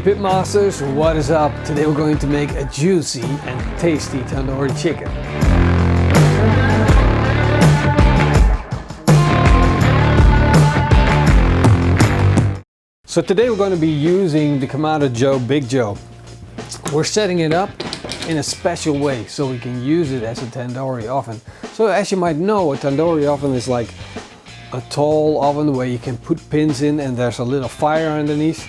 Pitmasters, what is up? Today we're going to make a juicy and tasty tandoori chicken. So today we're going to be using the Kamado Joe Big Joe. We're setting it up in a special way so we can use it as a tandoori oven. So as you might know, a tandoori oven is like a tall oven where you can put pins in and there's a little fire underneath.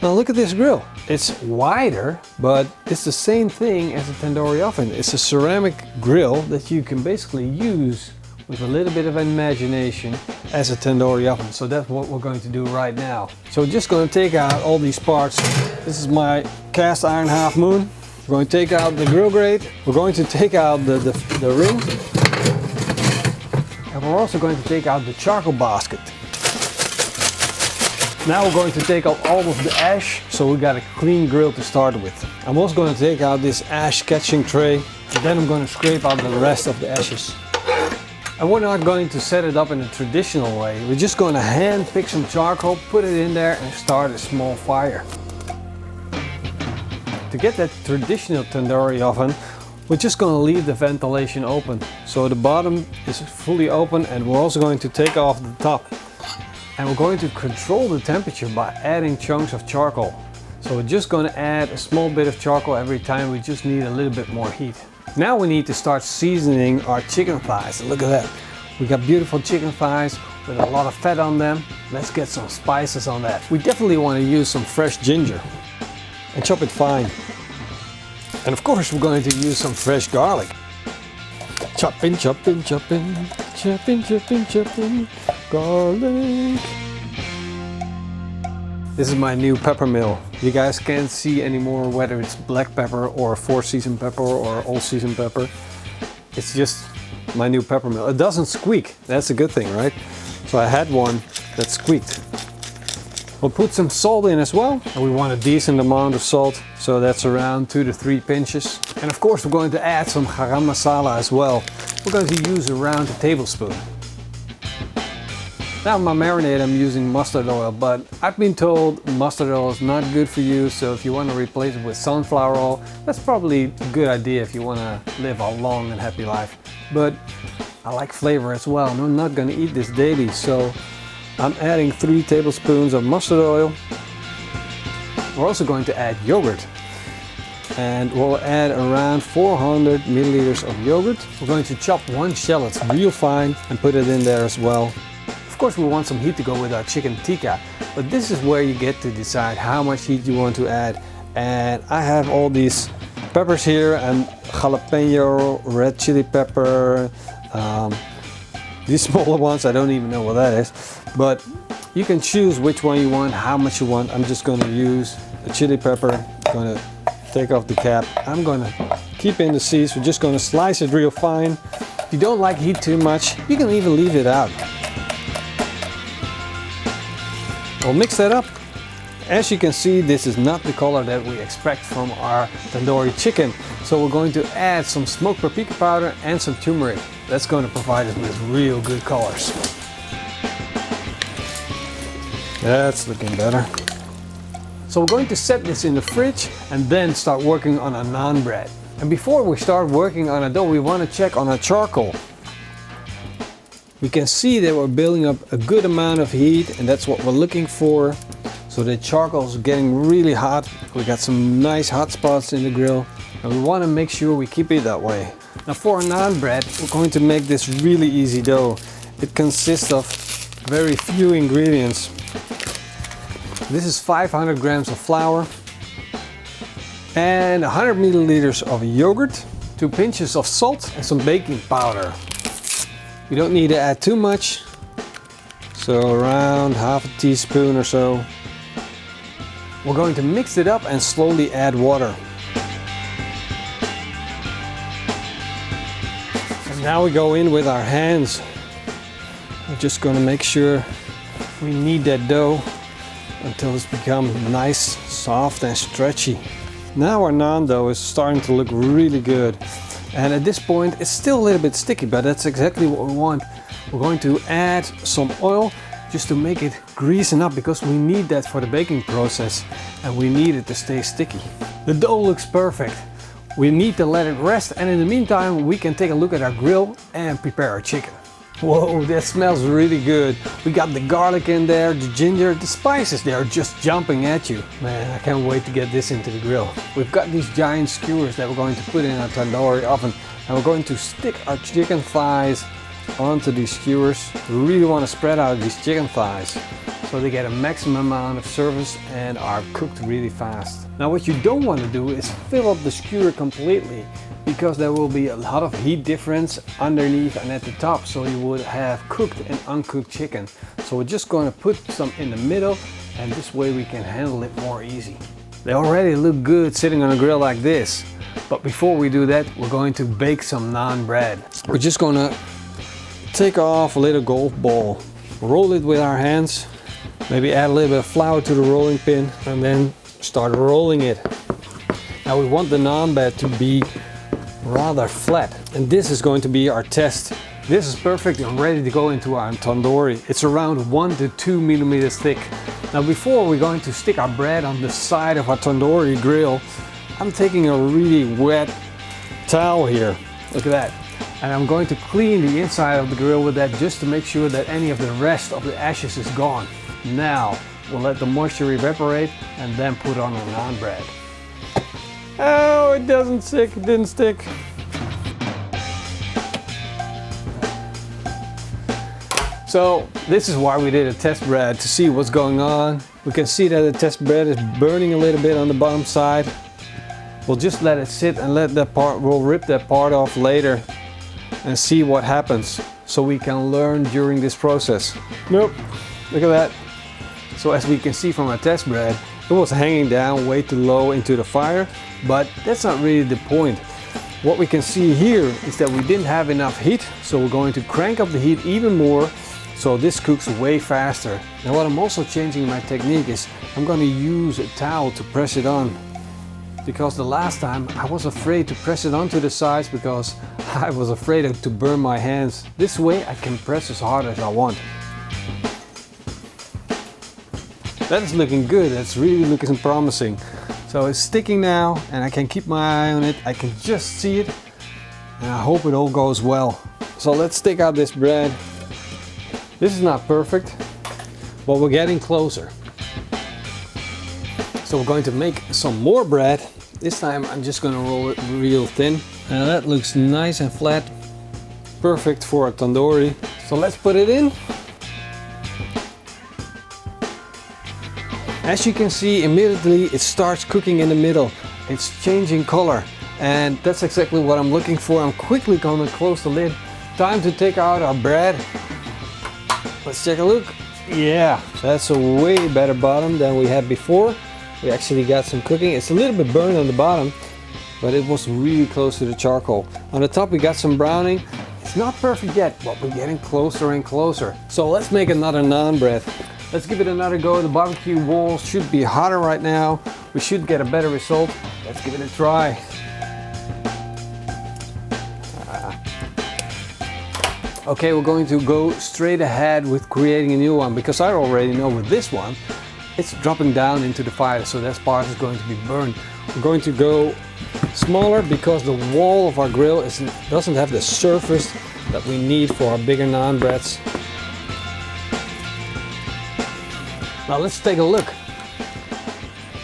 Now look at this grill. It's wider, but it's the same thing as a tandoori oven. It's a ceramic grill that you can basically use with a little bit of imagination as a tandoori oven. So that's what we're going to do right now. So we're just going to take out all these parts. This is my cast iron half moon. We're going to take out the grill grate. We're going to take out the ring. And we're also going to take out the charcoal basket. Now we're going to take out all of the ash, so we got a clean grill to start with. I'm also going to take out this ash catching tray, and then I'm going to scrape out the rest of the ashes. And we're not going to set it up in a traditional way. We're just going to hand pick some charcoal, put it in there and start a small fire. To get that traditional tandoori oven, we're just going to leave the ventilation open. So the bottom is fully open, and we're also going to take off the top. And we're going to control the temperature by adding chunks of charcoal. So we're just going to add a small bit of charcoal every time. We just need a little bit more heat. Now we need to start seasoning our chicken thighs. Look at that. We got beautiful chicken thighs with a lot of fat on them. Let's get some spices on that. We definitely want to use some fresh ginger and chop it fine. And of course we're going to use some fresh garlic. Chopping, chopping, chopping, chopping, chopping, chopping, garlic. This is my new pepper mill. You guys can't see anymore whether it's black pepper or four-season pepper or all-season pepper. It's just my new pepper mill. It doesn't squeak. That's a good thing, right? So I had one that squeaked. We'll put some salt in as well. And we want a decent amount of salt. So that's around 2 to 3 pinches. And of course we're going to add some garam masala as well. We're going to use around a tablespoon. Now my marinade I'm using mustard oil, but I've been told mustard oil is not good for you, so if you want to replace it with sunflower oil, that's probably a good idea if you want to live a long and happy life. But I like flavor as well, and I'm not going to eat this daily, so I'm adding 3 tablespoons of mustard oil. We're also going to add yogurt. And we'll add around 400 milliliters of yogurt. We're going to chop 1 shallot real fine and put it in there as well. Of course we want some heat to go with our chicken tikka, but this is where you get to decide how much heat you want to add. And I have all these peppers here, and jalapeno, red chili pepper, these smaller ones, I don't even know what that is, but you can choose which one you want, how much you want. I'm just going to use a chili pepper. I'm going to take off the cap. I'm going to keep in the seeds. We're just going to slice it real fine. If you don't like heat too much, you can even leave it out. We'll mix that up. As you can see, this is not the color that we expect from our tandoori chicken. So we're going to add some smoked paprika powder and some turmeric. That's going to provide us with real good colors. That's looking better. So we're going to set this in the fridge and then start working on our naan bread. And before we start working on our dough, we want to check on our charcoal. We can see that we're building up a good amount of heat, and that's what we're looking for. So the charcoal is getting really hot. We got some nice hot spots in the grill, and we want to make sure we keep it that way. Now for our naan bread, we're going to make this really easy dough. It consists of very few ingredients. This is 500 grams of flour and 100 milliliters of yogurt, 2 pinches of salt and some baking powder. You don't need to add too much, so around half a teaspoon or so. We're going to mix it up and slowly add water. And now we go in with our hands. We're just going to make sure we knead that dough until it's become nice, soft and stretchy. Now our naan dough is starting to look really good. And at this point it's still a little bit sticky, but that's exactly what we want. We're going to add some oil just to make it greasing up, because we need that for the baking process and we need it to stay sticky. The dough looks perfect. We need to let it rest, and in the meantime we can take a look at our grill and prepare our chicken. Whoa, that smells really good. We got the garlic in there, the ginger, the spices, they are just jumping at you. Man, I can't wait to get this into the grill. We've got these giant skewers that we're going to put in our tandoori oven, and we're going to stick our chicken thighs onto these skewers. We really want to spread out these chicken thighs so they get a maximum amount of service and are cooked really fast. Now what you don't want to do is fill up the skewer completely, because there will be a lot of heat difference underneath and at the top, so you would have cooked and uncooked chicken. So we're just going to put some in the middle, and this way we can handle it more easy. They already look good sitting on a grill like this, but before we do that we're going to bake some naan bread. We're just going to take off a little golf ball, roll it with our hands, maybe add a little bit of flour to the rolling pin, and then start rolling it. Now we want the naan bread to be rather flat, and this is going to be our test. This is perfect and ready to go into our tandoori. It's around 1 to 2 millimeters thick. Now before we're going to stick our bread on the side of our tandoori grill, I'm taking a really wet towel here, look at that, and I'm going to clean the inside of the grill with that, just to make sure that any of the rest of the ashes is gone. Now we'll let the moisture evaporate and then put on our naan bread. Oh, it doesn't stick, it didn't stick. So this is why we did a test bread, to see what's going on. We can see that the test bread is burning a little bit on the bottom side. We'll just let it sit and let that part, we'll rip that part off later and see what happens, so we can learn during this process. Nope, look at that. So as we can see from our test bread, it was hanging down way too low into the fire, but that's not really the point. What we can see here is that we didn't have enough heat, so we're going to crank up the heat even more, so this cooks way faster. Now what I'm also changing in my technique is I'm going to use a towel to press it on, because the last time I was afraid to press it onto the sides because I was afraid to burn my hands. This way I can press as hard as I want. That is looking good, that's really looking promising. So it's sticking now, and I can keep my eye on it. I can just see it, and I hope it all goes well. So let's stick out this bread. This is not perfect, but we're getting closer. So we're going to make some more bread. This time I'm just going to roll it real thin. Now that looks nice and flat, perfect for a tandoori. So let's put it in. As you can see, immediately it starts cooking in the middle. It's changing color, and that's exactly what I'm looking for. I'm quickly going to close the lid. Time to take out our bread. Let's take a look. Yeah, that's a way better bottom than we had before. We actually got some cooking. It's a little bit burned on the bottom, but it was really close to the charcoal. On the top we got some browning. It's not perfect yet, but we're getting closer and closer. So let's make another naan bread. Let's give it another go. The barbecue walls should be hotter right now. We should get a better result. Let's give it a try. Okay, we're going to go straight ahead with creating a new one, because I already know with this one, it's dropping down into the fire, so that part is going to be burned. We're going to go smaller because the wall of our grill doesn't have the surface that we need for our bigger naan breads. Now let's take a look.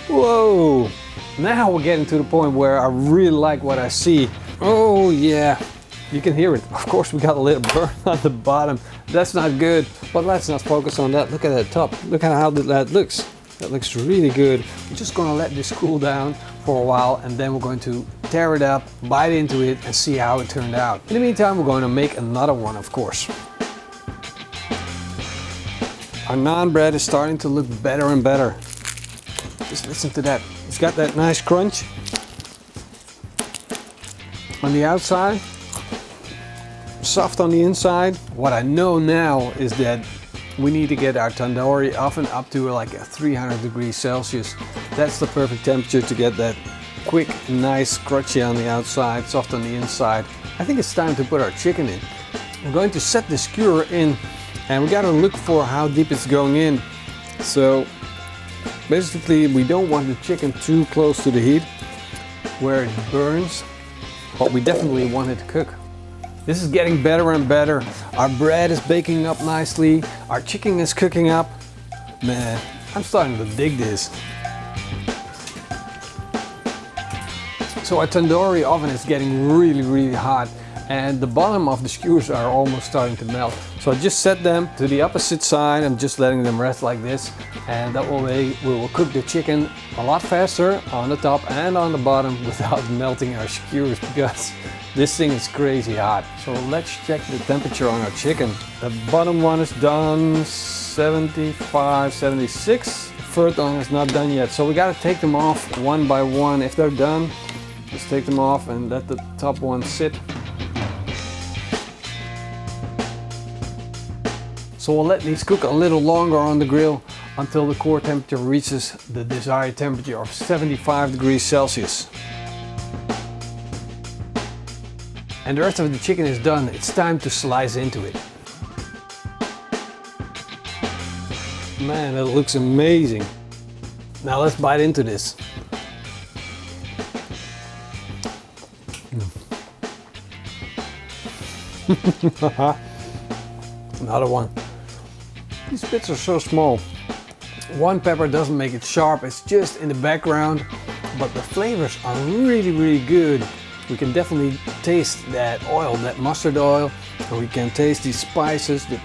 Whoa! Now we're getting to the point where I really like what I see. Oh yeah, you can hear it. Of course we got a little burn on the bottom. That's not good, but let's not focus on that. Look at that top. Look at how that looks. That looks really good. We're just gonna let this cool down for a while, and then we're going to tear it up, bite into it, and see how it turned out. In the meantime, we're going to make another one, of course. Our naan bread is starting to look better and better. Just listen to that. It's got that nice crunch on the outside, soft on the inside. What I know now is that we need to get our tandoori oven up to like 300 degrees Celsius. That's the perfect temperature to get that quick, nice, crunchy on the outside, soft on the inside. I think it's time to put our chicken in. We're going to set the skewer in and we gotta look for how deep it's going in. So basically we don't want the chicken too close to the heat where it burns, but we definitely want it to cook. This is getting better and better. Our bread is baking up nicely, our chicken is cooking up. Man, I'm starting to dig this. So our tandoori oven is getting really hot, and the bottom of the skewers are almost starting to melt. So I just set them to the opposite side. I'm just letting them rest like this, and that way we will cook the chicken a lot faster on the top and on the bottom without melting our skewers, because this thing is crazy hot. So let's check the temperature on our chicken. The bottom one is done 75, 76. The third one is not done yet. So we gotta take them off one by one. If they're done, just take them off and let the top one sit. So we'll let these cook a little longer on the grill until the core temperature reaches the desired temperature of 75 degrees Celsius. And the rest of the chicken is done. It's time to slice into it. Man, that looks amazing. Now let's bite into this. Another one. These bits are so small. One pepper doesn't make it sharp, it's just in the background, but the flavors are really good. We can definitely taste that oil, that mustard oil, and we can taste these spices, the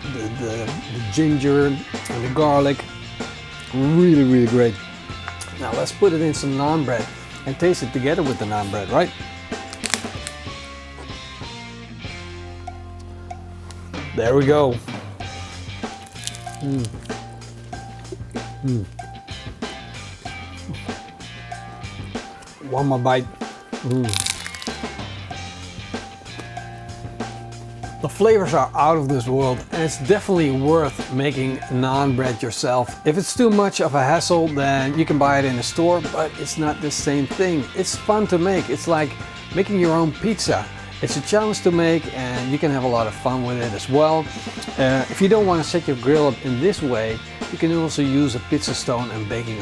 ginger and the garlic. Really great. Now let's put it in some naan bread and taste it together with the naan bread, right? There we go. One more bite. The flavors are out of this world, and it's definitely worth making naan bread yourself. If it's too much of a hassle, then you can buy it in a store, but it's not the same thing. It's fun to make. It's like making your own pizza. It's a challenge to make, and you can have a lot of fun with it as well. If you don't want to set your grill up in this way, you can also use a pizza stone and bake it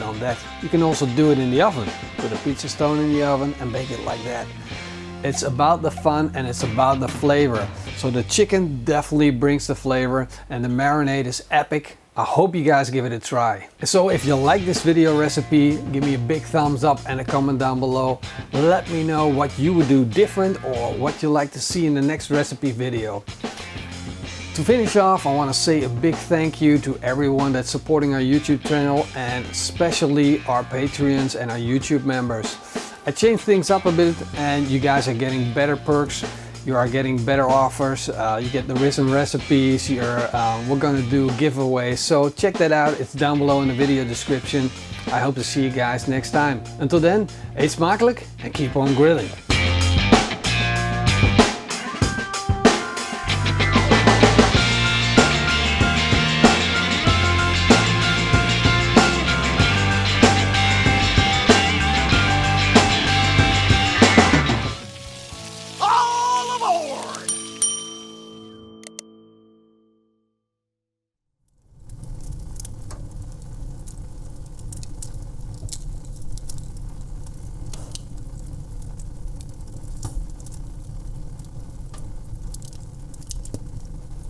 on that. You can also do it in the oven. Put a pizza stone in the oven and bake it like that. It's about the fun and it's about the flavor. So the chicken definitely brings the flavor, and the marinade is epic. I hope you guys give it a try. So if you like this video recipe, give me a big thumbs up and a comment down below. Let me know what you would do different or what you like to see in the next recipe video. To finish off, I want to say a big thank you to everyone that's supporting our YouTube channel, and especially our Patreons and our YouTube members. I changed things up a bit, and you guys are getting better perks. You are getting better offers. You get the risen recipes. We're gonna do giveaways. So check that out. It's down below in the video description. I hope to see you guys next time. Until then, eet smakelijk and keep on grilling.